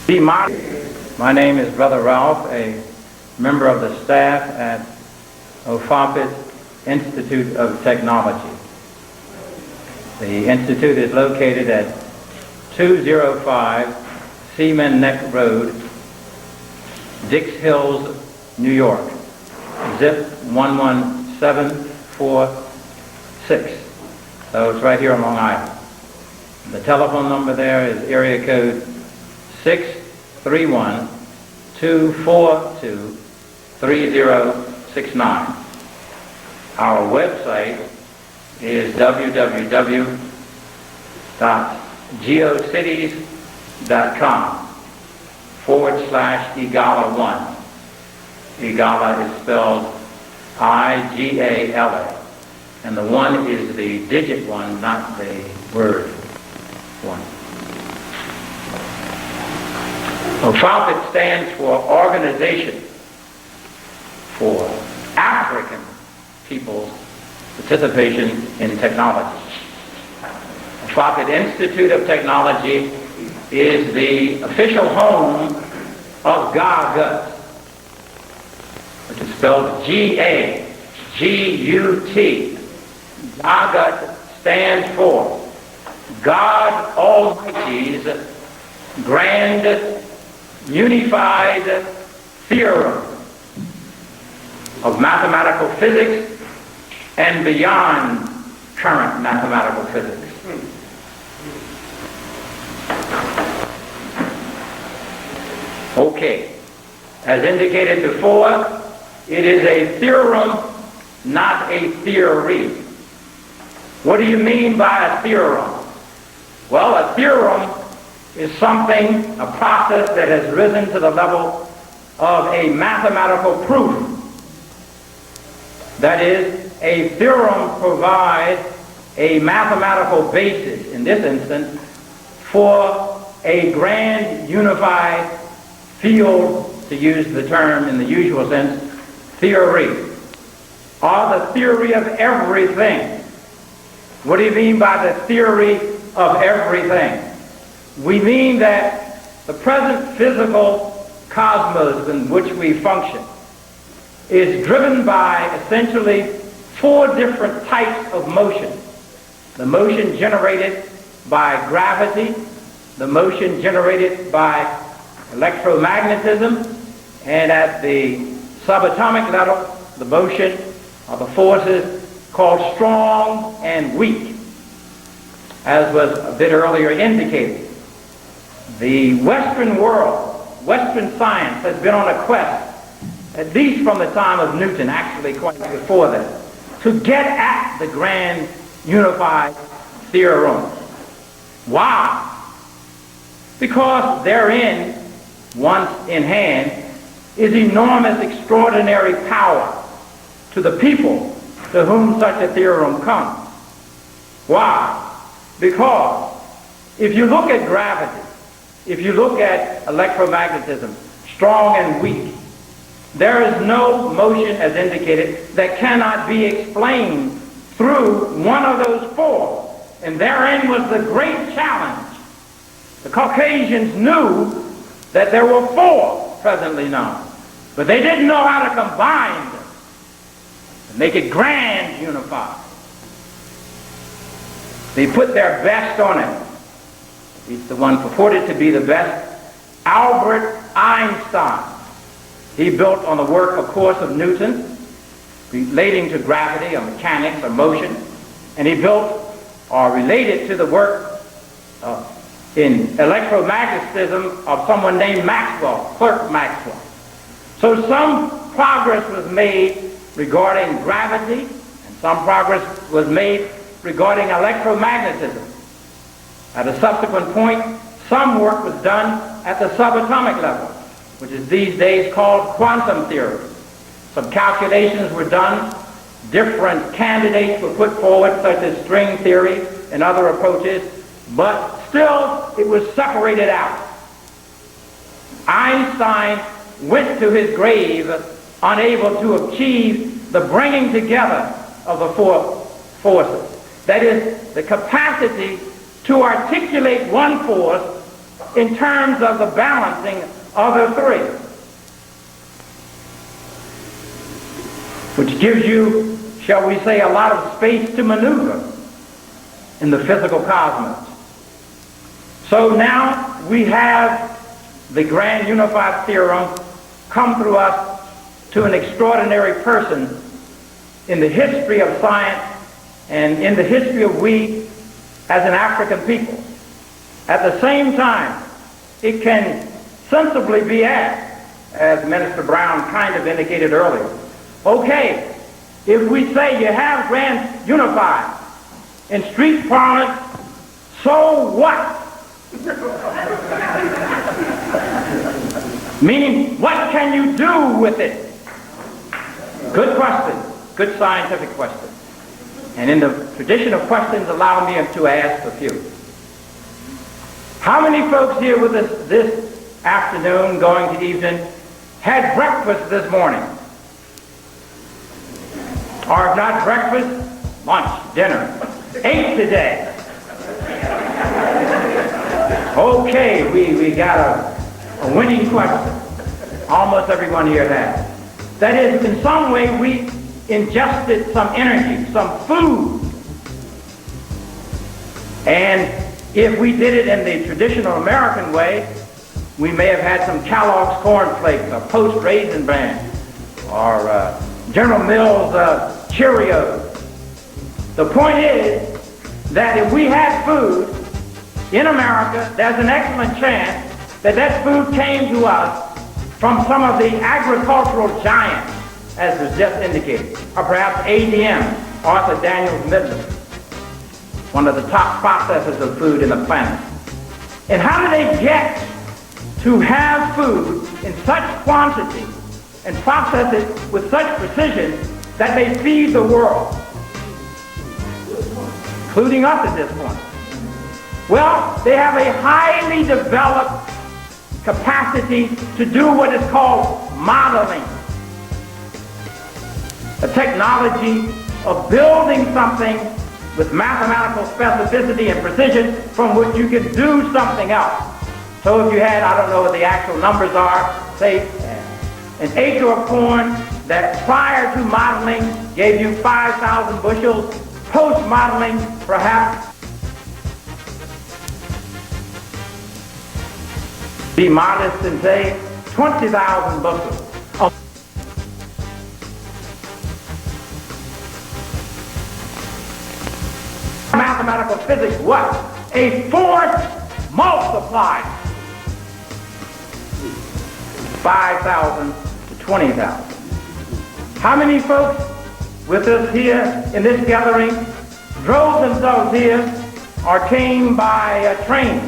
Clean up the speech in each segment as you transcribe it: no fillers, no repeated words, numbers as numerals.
My name is Brother Ralph, a member of the staff at OFAPIT Institute of Technology. The institute is located at 205 Seaman Neck Road, Dix Hills, New York, zip 11746. So it's right here on Long Island. The telephone number there is area code 631-242-3069. Our website is www.geocities.com/Igala1. Igala is spelled I-G-A-L-A. And the 1 is the digit 1, not the word 1. OFAPIT stands for Organization for African People's Participation in Technology. OFAPIT Institute of Technology is the official home of Gagut, which is spelled G-A-G-U-T. Gagut stands for God Almighty's Grand Unified Theorem of mathematical physics and beyond current mathematical physics. Okay, as indicated before, it is a theorem, not a theory. What do you mean by a theorem? Well, a theorem is something, a process that has risen to the level of a mathematical proof. That is, a theorem provides a mathematical basis, in this instance, for a grand unified field, to use the term in the usual sense, theory, or the theory of everything. What do you mean by the theory of everything? We mean that the present physical cosmos in which we function is driven by essentially 4 different types of motion. The motion generated by gravity, the motion generated by electromagnetism, and at the subatomic level, the motion of the forces called strong and weak, as was a bit earlier indicated. The Western world, Western science, has been on a quest, at least from the time of Newton, actually quite before that, to get at the grand unified theorem. Why? Because therein, once in hand, is enormous, extraordinary power to the people to whom such a theorem comes. Why? Because if you look at gravity, if you look at electromagnetism, strong and weak, there is no motion, as indicated, that cannot be explained through one of those 4. And therein was the great challenge. The Caucasians knew that there were 4 presently known, but they didn't know how to combine them and make it grand unified. They put their best on it. He's the one purported to be the best, Albert Einstein. He built on the work, of course, of Newton, relating to gravity or mechanics or motion, and he built or related to the work in electromagnetism of someone named Maxwell, Clerk Maxwell. So some progress was made regarding gravity, and some progress was made regarding electromagnetism. At a subsequent point, some work was done at the subatomic level, which is these days called quantum theory. Some calculations were done, different candidates were put forward, such as string theory and other approaches, but still it was separated out. Einstein went to his grave unable to achieve the bringing together of the 4 forces. That is, the capacity to articulate one force in terms of the balancing of the three, which gives you, shall we say, a lot of space to maneuver in the physical cosmos. So now we have the grand unified theorem come through us to an extraordinary person in the history of science and in the history of we as an African people. At the same time, it can sensibly be asked, as Minister Brown kind of indicated earlier, okay, if we say you have grand unified in street parlance, so what? Meaning, what can you do with it? Good question. Good scientific question. And in the tradition of questions, allow me to ask a few. How many folks here with us this afternoon, going to evening, had breakfast this morning? Or if not breakfast, lunch, dinner. Ate today. Okay, we got a winning question. Almost everyone here has. That is, in some way we ingested some energy, some food. And if we did it in the traditional American way, we may have had some Kellogg's cornflakes or Post Raisin Bran or General Mills Cheerios. The point is that if we had food in America, there's an excellent chance that that food came to us from some of the agricultural giants, as was just indicated, or perhaps ADM, Arthur Daniels Midland, one of the top processors of food in the planet. And how do they get to have food in such quantity and process it with such precision that they feed the world, including us at this point? Well, they have a highly developed capacity to do what is called modeling, a technology of building something with mathematical specificity and precision from which you can do something else. So if you had, I don't know what the actual numbers are, say an acre of corn that prior to modeling gave you 5,000 bushels, post-modeling perhaps be modest and say 20,000 bushels. Mathematical physics, what? A force multiplied. 5,000 to 20,000. How many folks with us here in this gathering drove themselves here or came by train?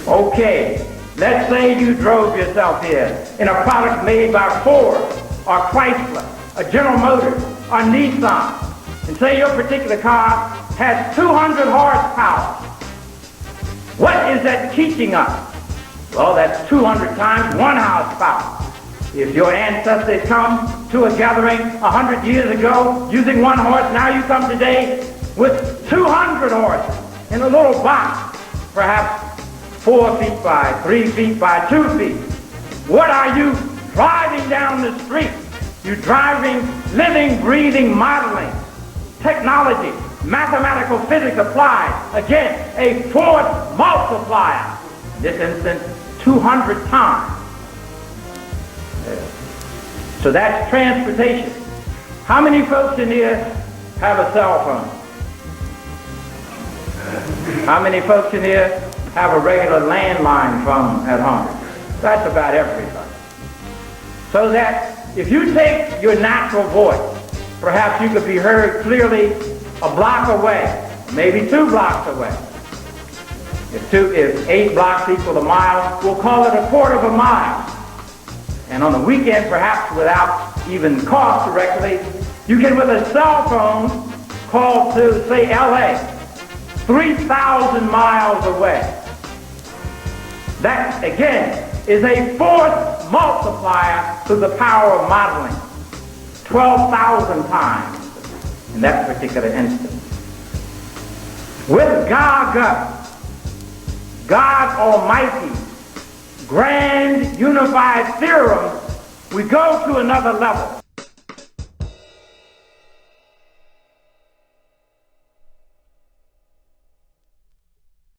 Okay, let's say you drove yourself here in a product made by Ford or Chrysler or General Motors or Nissan, and say your particular car has 200 horsepower. What is that teaching us? Well, that's 200 times 1 horsepower. If your ancestors come to a gathering 100 years ago using 1 horse, now you come today with 200 horses in a little box, perhaps 4 feet by 3 feet by 2 feet. What are you driving down the street? You're driving, living, breathing, modeling, technology, mathematical physics applied. Again, a force multiplier. In this instance, 200 times. So that's transportation. How many folks in here have a cell phone? How many folks in here have a regular landline phone at home? That's about everybody. So that if you take your natural voice, perhaps you could be heard clearly a block away, maybe 2 blocks away. If 8 blocks equal a mile, we'll call it a quarter of a mile. And on the weekend, perhaps without even cost directly, you can, with a cell phone, call to, say, LA, 3,000 miles away. That, again, is a force multiplier through the power of modeling. 12,000 times in that particular instance. With Gagut, God Almighty's grand unified theorem, we go to another level.